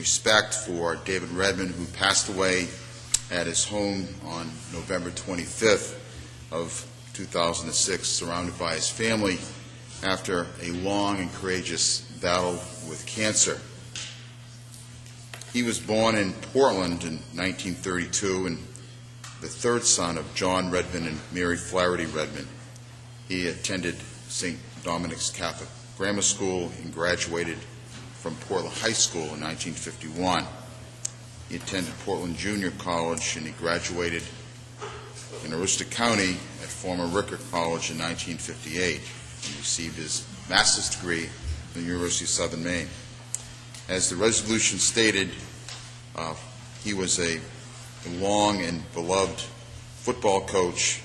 respect for David Redmond, who passed away at his home on November 25th of 2006, surrounded by his family after a long and courageous battle with cancer. He was born in Portland in 1932 and the third son of John Redmond and Mary Flaherty Redmond. He attended St. Dominic's Catholic Grammar School and graduated from Portland High School in 1951. He attended Portland Junior College and he graduated in Aroostook County at former Rickert College in 1958. He received his master's degree from the University of Southern Maine. As the resolution stated, he was a long and beloved football coach,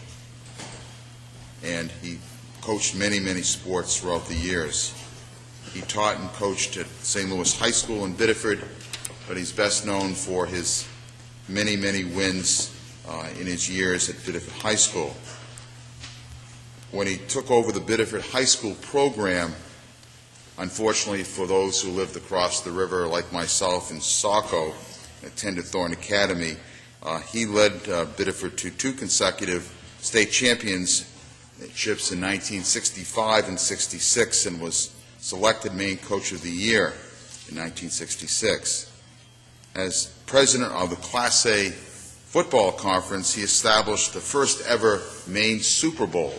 and he coached many, many sports throughout the years. He taught and coached at St. Louis High School in Biddeford, but he's best known for his many, many wins in his years at Biddeford High School. When he took over the Biddeford High School program, unfortunately for those who lived across the river, like myself in Saco, attended Thorne Academy, he led Biddeford to 2 consecutive state championships in 1965 and 66 and was selected Maine Coach of the Year in 1966. As president of the Class A football conference, he established the first ever Maine Super Bowl.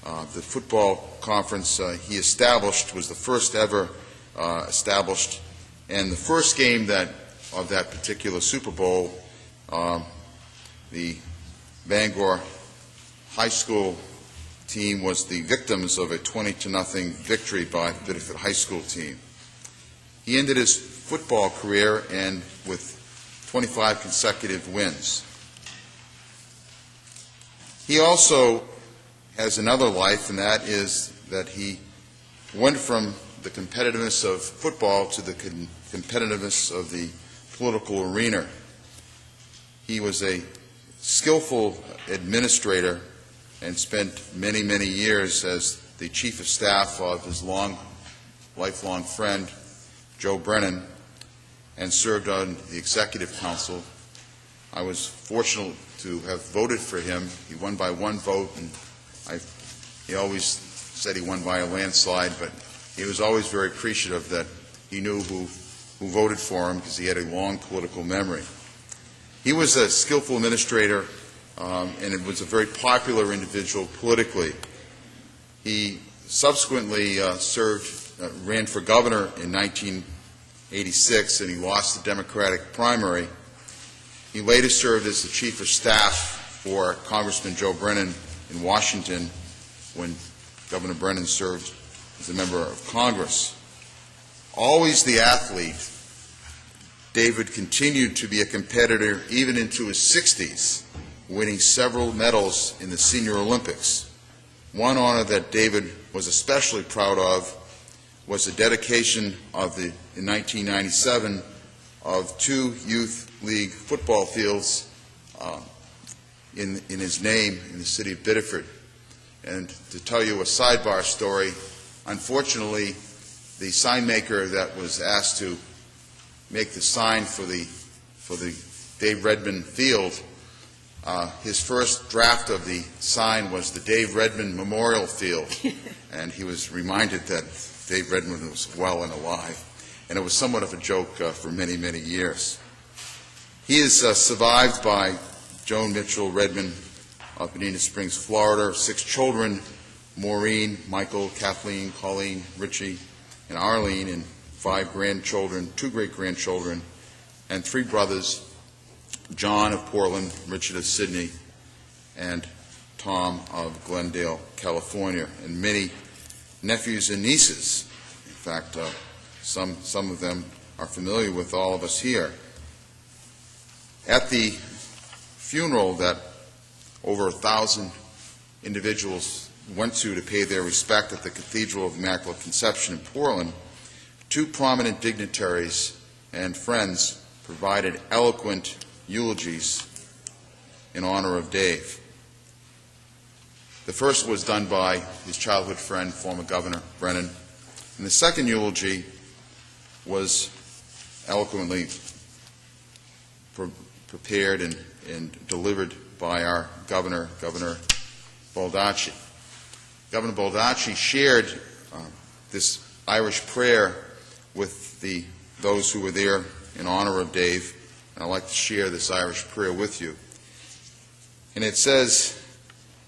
The football conference he established was the first ever established, and the first game of that particular Super Bowl, the Bangor High School team was the victims of a 20-0 victory by the Biddeford High School team. He ended his football career and with 25 consecutive wins. He also has another life, and that is that he went from the competitiveness of football to the competitiveness of the political arena. He was a skillful administrator and spent many, many years as the chief of staff of his lifelong friend, Joe Brennan, and served on the executive council. I was fortunate to have voted for him. He won by 1 vote, and he always said he won by a landslide, but he was always very appreciative that he knew who voted for him because he had a long political memory. He was a skillful administrator and it was a very popular individual politically. He subsequently ran for governor in 1986 and he lost the Democratic primary. He later served as the chief of staff for Congressman Joe Brennan in Washington when Governor Brennan served as a member of Congress. Always the athlete, David continued to be a competitor even into his 60s, winning several medals in the Senior Olympics. One honor that David was especially proud of was the dedication of in 1997 of 2 youth league football fields in his name in the city of Biddeford. And to tell you a sidebar story, unfortunately, the sign maker that was asked to make the sign for the Dave Redmond field, his first draft of the sign was the Dave Redmond Memorial Field, and he was reminded that Dave Redmond was well and alive, and it was somewhat of a joke for many, many years. He is survived by Joan Mitchell Redmond of Benita Springs, Florida, 6 children, Maureen, Michael, Kathleen, Colleen, Richie, and Arlene, and 5 grandchildren, 2 great-grandchildren, and 3 brothers, John of Portland, Richard of Sydney, and Tom of Glendale, California, and many nephews and nieces. In fact, some of them are familiar with all of us here. At the funeral that over 1,000 individuals went to pay their respect at the Cathedral of Immaculate Conception in Portland, 2 prominent dignitaries and friends provided eloquent eulogies in honor of Dave. The first was done by his childhood friend, former Governor Brennan, and the second eulogy was eloquently prepared and delivered by our Governor Baldacci. Governor Baldacci shared this Irish prayer with those who were there in honor of Dave, and I'd like to share this Irish prayer with you. And it says,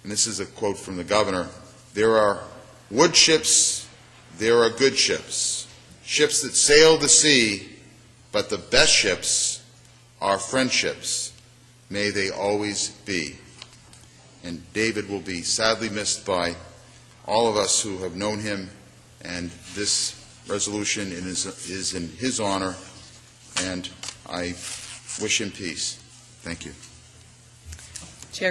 and this is a quote from the Governor, "There are wood ships, there are good ships, ships that sail the sea, but the best ships are friendships. May they always be." And David will be sadly missed by all of us who have known him, and this resolution is in his honor, and I wish him peace. Thank you. Chair